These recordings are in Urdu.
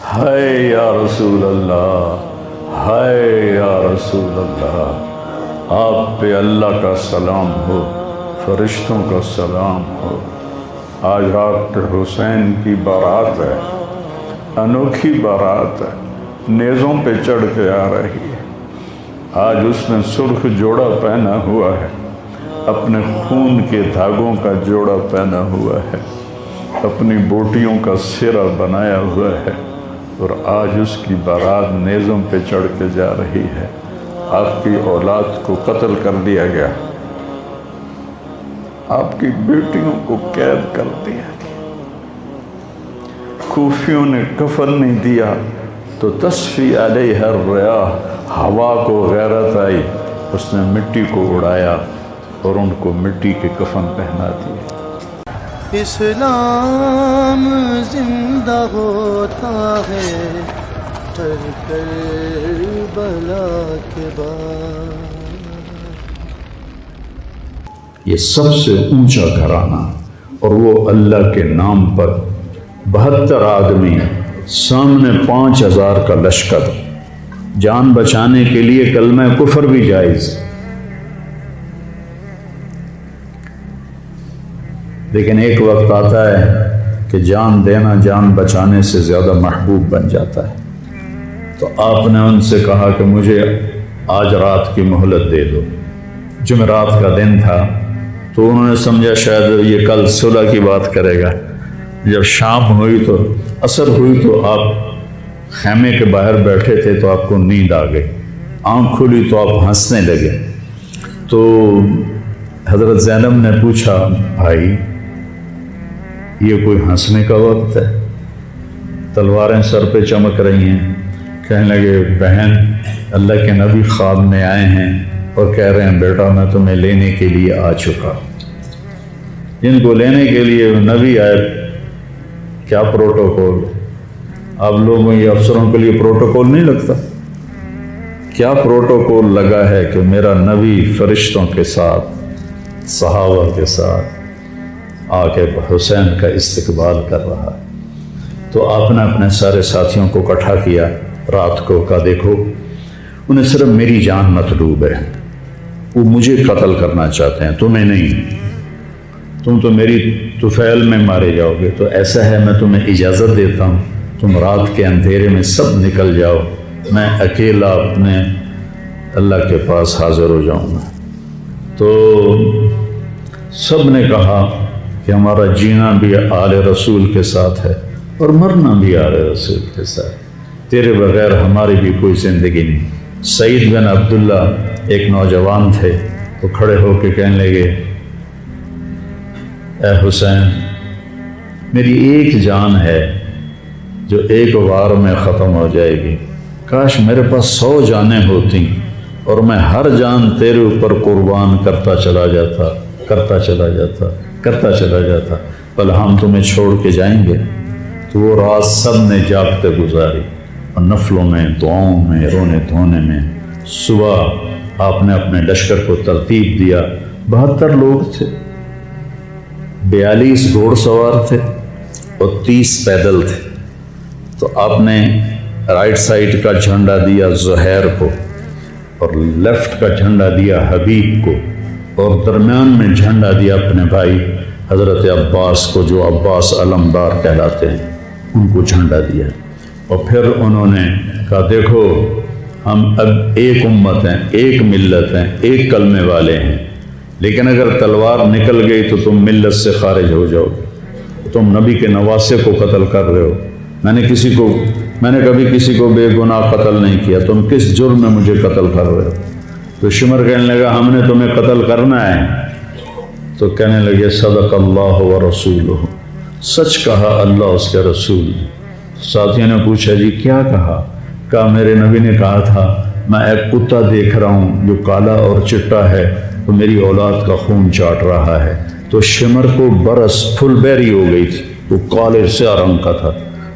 ہائے یا رسول اللہ، ہائے یا رسول اللہ، آپ پہ اللہ کا سلام ہو، فرشتوں کا سلام ہو۔ آج ڈاکٹر حسین کی بارات ہے، انوکھی بارات ہے، نیزوں پہ چڑھ کے آ رہی ہے۔ آج اس نے سرخ جوڑا پہنا ہوا ہے، اپنے خون کے دھاگوں کا جوڑا پہنا ہوا ہے، اپنی بوٹیوں کا سرہ بنایا ہوا ہے، اور آج اس کی بارات نیزوں پہ چڑھ کے جا رہی ہے۔ آپ کی اولاد کو قتل کر دیا گیا، آپ کی بیٹیوں کو قید کر دیا گیا، کوفیوں نے کفن نہیں دیا تو تصفی علیہ الریاح، ہوا کو غیرت آئی، اس نے مٹی کو اڑایا اور ان کو مٹی کے کفن پہنا دیے۔ اسلام زندہ ہوتا ہے ہر کربلا کے بعد۔ یہ سب سے اونچا گھرانہ، اور وہ اللہ کے نام پر 72 آدمی، سامنے 5000 کا لشکر، جان بچانے کے لیے کلمہ کفر بھی جائز، لیکن ایک وقت آتا ہے کہ جان دینا جان بچانے سے زیادہ محبوب بن جاتا ہے۔ تو آپ نے ان سے کہا کہ مجھے آج رات کی مہلت دے دو۔ جمعرات کا دن تھا تو انہوں نے سمجھا شاید یہ کل صلح کی بات کرے گا۔ جب شام ہوئی تو عصر ہوئی تو آپ خیمے کے باہر بیٹھے تھے تو آپ کو نیند آ گئی، آنکھ کھلی تو آپ ہنسنے لگے۔ تو حضرت زینب نے پوچھا، بھائی یہ کوئی ہنسنے کا وقت ہے؟ تلواریں سر پہ چمک رہی ہیں۔ کہنے لگے، بہن اللہ کے نبی خواب میں آئے ہیں اور کہہ رہے ہیں بیٹا میں تمہیں لینے کے لیے آ چکا۔ جن کو لینے کے لیے نبی آئے، کیا پروٹوکول؟ آپ لوگوں یہ افسروں کے لیے پروٹوکول نہیں لگتا؟ کیا پروٹوکول لگا ہے کہ میرا نبی فرشتوں کے ساتھ، صحابہ کے ساتھ آ کے حسین کا استقبال کر رہا ہے۔ تو آپ نے اپنے سارے ساتھیوں کو اکٹھا کیا رات کو، کہا دیکھو انہیں صرف میری جان مطلوب ہے، وہ مجھے قتل کرنا چاہتے ہیں، تمہیں نہیں، تم تو میری طفیل میں مارے جاؤ گے۔ تو ایسا ہے میں تمہیں اجازت دیتا ہوں، تم رات کے اندھیرے میں سب نکل جاؤ، میں اکیلا اپنے اللہ کے پاس حاضر ہو جاؤں گا۔ تو سب نے کہا کہ ہمارا جینا بھی آل رسول کے ساتھ ہے اور مرنا بھی آل رسول کے ساتھ، تیرے بغیر ہماری بھی کوئی زندگی نہیں۔ سعید بن عبداللہ ایک نوجوان تھے، وہ کھڑے ہو کے کہنے لگے، اے حسین میری ایک جان ہے جو ایک وار میں ختم ہو جائے گی، کاش میرے پاس 100 جانیں ہوتی اور میں ہر جان تیرے اوپر قربان کرتا چلا جاتا، بل ہم تمہیں چھوڑ کے جائیں گے۔ تو وہ رات سب نے جاگتے گزاری، اور نفلوں میں، دعاؤں میں، رونے دھونے میں۔ صبح آپ نے اپنے لشکر کو ترتیب دیا، 72 لوگ تھے، 42 گھوڑ سوار تھے اور 30 پیدل تھے۔ تو آپ نے رائٹ سائڈ کا جھنڈا دیا زہیر کو، اور لیفٹ کا جھنڈا دیا حبیب کو، اور درمیان میں جھنڈا دیا اپنے بھائی حضرت عباس کو، جو عباس علمدار کہلاتے ہیں، ان کو جھنڈا دیا۔ اور پھر انہوں نے کہا دیکھو ہم اب ایک امت ہیں، ایک ملت ہیں، ایک کلمے والے ہیں، لیکن اگر تلوار نکل گئی تو تم ملت سے خارج ہو جاؤ گے، تم نبی کے نواسے کو قتل کر رہے ہو، میں نے کبھی کسی کو بے گناہ قتل نہیں کیا، تم کس جرم میں مجھے قتل کر رہے ہو؟ تو شمر کہنے لگا ہم نے تمہیں قتل کرنا ہے۔ تو کہنے لگے صدق اللہ و رسولہ، سچ کہا اللہ اس کے رسول۔ ساتھیوں نے پوچھا جی کیا کہا میرے نبی نے کہا تھا میں ایک کتا دیکھ رہا ہوں جو کالا اور چٹا ہے، تو میری اولاد کا خون چاٹ رہا ہے۔ تو شمر کو برس پھل بیری ہو گئی تھی، وہ کالے سیاہ رنگ کا تھا،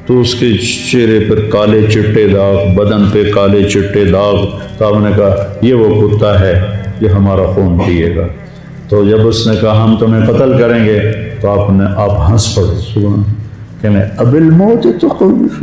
تو اس کے چہرے پر کالے چٹے داغ، بدن پہ کالے چٹے داغ۔ تو آپ نے کہا یہ وہ کتا ہے یہ ہمارا خون پیے گا۔ تو جب اس نے کہا ہم تمہیں قتل کریں گے تو آپ ہنس پڑے، سبحان، کہنے اب الموت تخوف،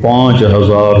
5000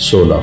16।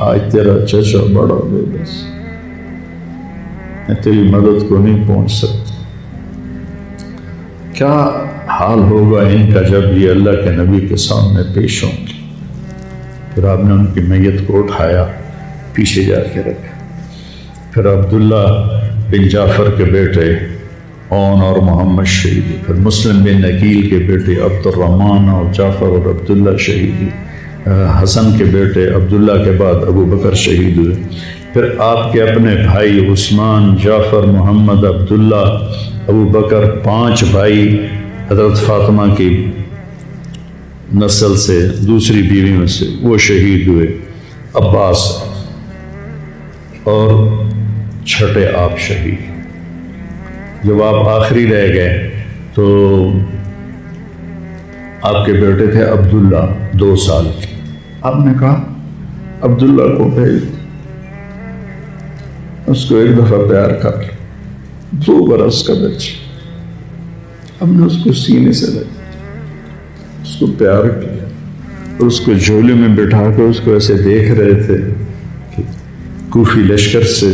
آج تیرا چچا بڑا بے بس، میں تیری مدد کو نہیں پہنچ سکتا۔ کیا حال ہوگا ان کا جب یہ اللہ کے نبی کے سامنے پیش ہوں گے۔ پھر آپ نے ان کی میت کو اٹھایا، پیچھے جا کے رکھا۔ پھر عبداللہ بن جعفر کے بیٹے اون اور محمد شہید ہوئے۔ پھر مسلم بن عقیل کے بیٹے عبد الرحمن اور جعفر اور عبداللہ شہید ہوئے۔ حسن کے بیٹے عبداللہ کے بعد ابو بکر شہید ہوئے۔ پھر آپ کے اپنے بھائی عثمان، جعفر، محمد، عبداللہ، ابو بکر، 5 بھائی حضرت فاطمہ کی نسل سے، دوسری بیویوں سے، وہ شہید ہوئے۔ عباس اور چھٹے آپ شہید۔ جب آپ آخری رہ گئے تو آپ کے بیٹے تھے عبداللہ 2 سال کے۔ آپ نے کہا عبداللہ کو بھیج، اس کو ایک دفعہ پیار کر لیا۔ 2 برس کا بچہ، ہم نے اس کو سینے سے لگا، اس کو پیار کیا اور اس کو جھولے میں بٹھا کے اس کو ایسے دیکھ رہے تھے کہ کوفی لشکر سے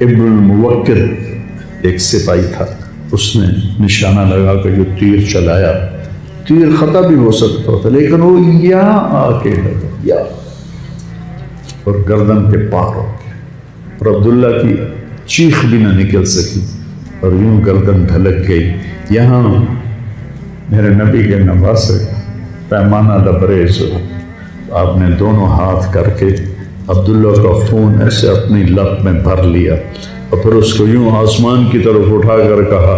ابن الموکر ایک سپاہی تھا، اس نے نشانہ لگا کے جو تیر چلایا، تیر خطا بھی ہو سکتا تھا لیکن وہ یہاں آ کے لگا اور گردن کے پار ہو گیا، اور عبداللہ کی چیخ بھی نہ نکل سکی اور یوں گردن ڈھلک گئی۔ یہاں میرے نبی کے نواسے پیمانہ لبریز ہو، آپ نے دونوں ہاتھ کر کے عبداللہ کا خون ایسے اپنی لب میں بھر لیا اور پھر اس کو یوں آسمان کی طرف اٹھا کر کہا،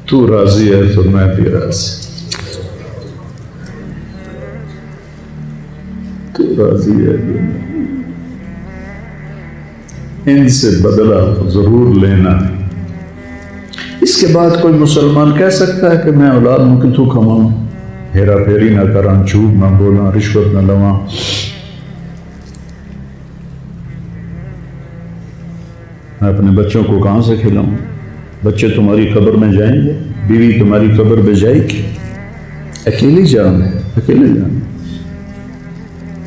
تو راضی ہے تو میں بھی راضی، تو راضی ہے تو میں۔ ان سے بدلہ ضرور لینا۔ اس کے بعد کوئی مسلمان کہہ سکتا ہے کہ میں اولاد ہوں کہ تو کماؤں، ہیرا پھیری نہ کراں، جھوٹ نہ بولاں، رشوت نہ لواں۔ میں اپنے بچوں کو کہاں سے کھلاؤں؟ بچے تمہاری قبر میں جائیں گے، بیوی تمہاری قبر میں جائے گی، اکیلی جان ہے، اکیلے جان۔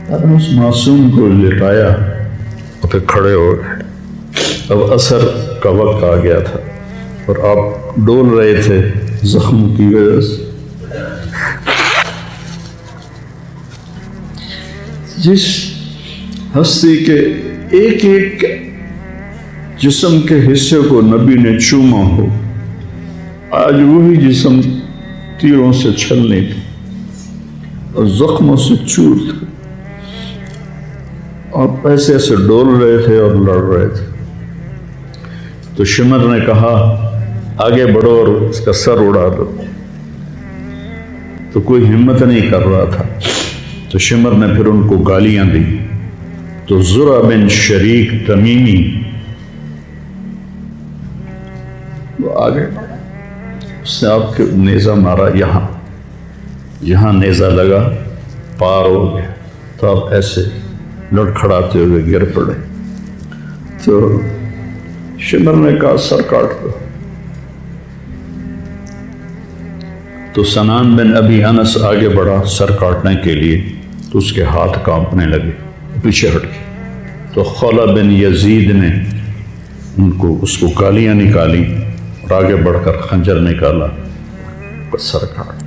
آپ نے اس معصوم کو لٹایا اور پھر کھڑے ہو گئے۔ اب عصر کا وقت آ گیا تھا اور آپ ڈول رہے تھے زخم کی وجہ سے۔ جس ہستی کے ایک ایک جسم کے حصے کو نبی نے چوما ہو، آج وہی جسم تیروں سے چھلنی تھی اور زخموں سے چور تھا۔ آپ ایسے ایسے ڈول رہے تھے اور لڑ رہے تھے تو شمر نے کہا آگے بڑھو اور اس کا سر اڑا دو، تو کوئی ہمت نہیں کر رہا تھا۔ تو شمر نے پھر ان کو گالیاں دی تو زرع بن شریک تمیمی وہ آگے اس نے آپ کے نیزہ مارا، یہاں نیزہ لگا، پار ہو گیا، تو آپ ایسے لڑکھڑاتے ہوئے گر پڑے۔ تو شمر نے کہا سر کاٹ دو۔ تو سنان بن ابی انس آگے بڑھا سر کاٹنے کے لیے، تو اس کے ہاتھ کانپنے لگے، پیچھے ہٹ گئے۔ تو خولہ بن یزید نے اس کو گالیاں نکالی اور آگے بڑھ کر خنجر نکالا، سر کاٹ۔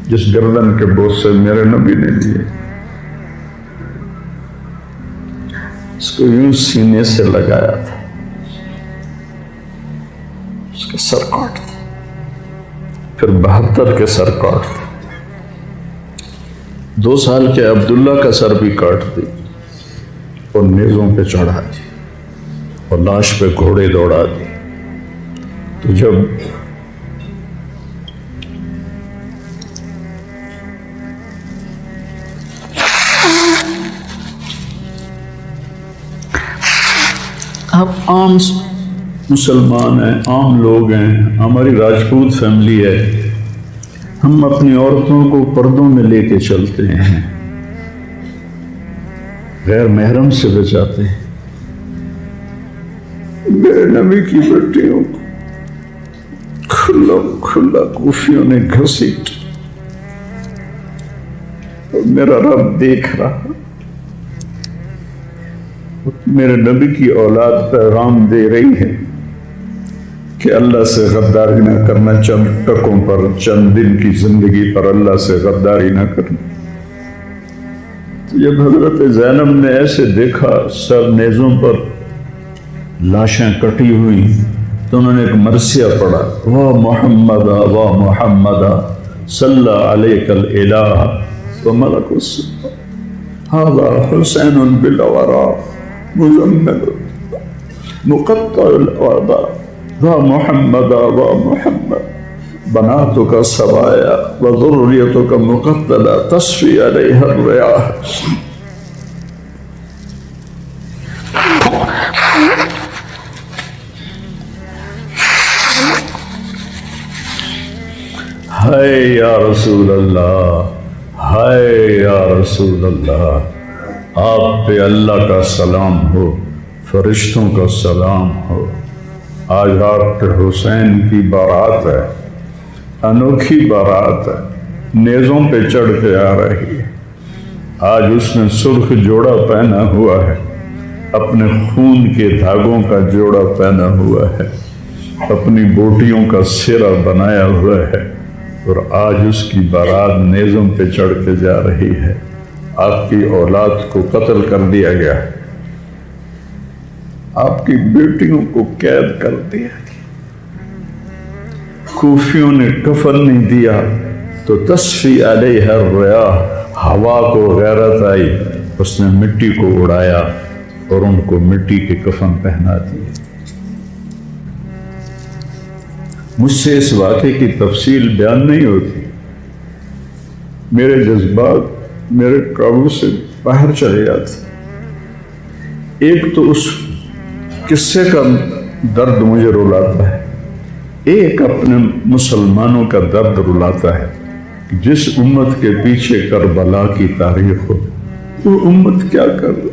جس گردن کے بوسے میرے نبی نے لیے، اس کو یوں سینے سے لگایا تھا، اس کا سر کاٹ دیا۔ پھر 72 کے سر کاٹ دیا۔ 2 سال کے عبداللہ کا سر بھی کاٹ دی اور نیزوں پہ چڑھا دی اور لاش پہ گھوڑے دوڑا دی۔ تو جب آپ عام مسلمان ہیں، عام لوگ ہیں، ہماری راجپوت فیملی ہے، ہم اپنی عورتوں کو پردوں میں لے کے چلتے ہیں، غیر محرم سے بچاتے ہیں۔ میرے نبی کی بیٹیوں کو کھلا کوفیوں نے گھسیٹ، اور میرا رب دیکھ رہا، میرے نبی کی اولاد پیغام دے رہی ہے کہ اللہ سے غداری نہ کرنا، چند ٹکوں پر، چند دن کی زندگی پر اللہ سے غداری نہ کرنا۔ تو جب حضرت زینب نے ایسے دیکھا سب نیزوں پر لاشیں کٹی ہوئی، تو انہوں نے ایک مرثیہ پڑھا، وا محمد وا محمد صلی علیک الالہ وملک السماء ھذا حسین بالورا مزمل مقطع الاعضاء وا محمد وا محمد بناتک سوایا وذریتک مقتلہ تصفی علیہ الریاح۔ ہائے یا رسول اللہ، ہائے یا رسول اللہ، آپ پہ اللہ کا سلام ہو، فرشتوں کا سلام ہو۔ آج ڈاکٹر حسین کی بارات ہے، انوکھی بارات ہے، نیزوں پہ چڑھ کے آ رہی ہے۔ آج اس نے سرخ جوڑا پہنا ہوا ہے، اپنے خون کے دھاگوں کا جوڑا پہنا ہوا ہے، اپنی بوٹیوں کا سرا بنایا ہوا ہے، اور آج اس کی بارات نیزوں پہ چڑھ کے جا رہی ہے۔ آپ کی اولاد کو قتل کر دیا گیا، آپ کی بیٹیوں کو قید کر دیا گیا، کوفیوں نے کفن نہیں دیا تو تصفی علیہ الریاح، ہوا کو غیرت آئی، اس نے مٹی کو اڑایا اور ان کو مٹی کے کفن پہنا دیے۔ مجھ سے اس واقعے کی تفصیل بیان نہیں ہوتی، میرے جذبات میرے قابو سے باہر چلے جاتے۔ ایک تو اس قصے کا درد مجھے رلاتا ہے، ایک اپنے مسلمانوں کا درد رلاتا ہے۔ جس امت کے پیچھے کربلا کی تاریخ ہو، وہ امت کیا کر رہی؟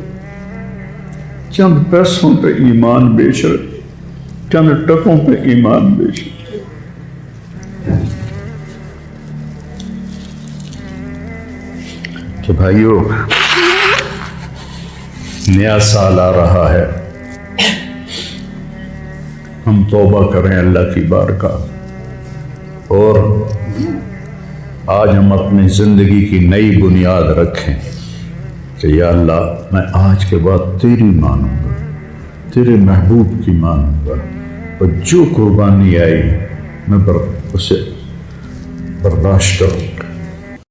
چند پیسوں پہ ایمان بیچ رہے، چند ٹکوں پہ ایمان بیچ رہے۔ کہ بھائیو، نیا سال آ رہا ہے، ہم توبہ کریں اللہ کی بارگاہ، اور آج ہم اپنی زندگی کی نئی بنیاد رکھیں کہ یا اللہ، میں آج کے بعد تیری مانوں گا، تیرے محبوب کی مانوں گا، اور جو قربانی آئی میں اسے برداشت کروں گا۔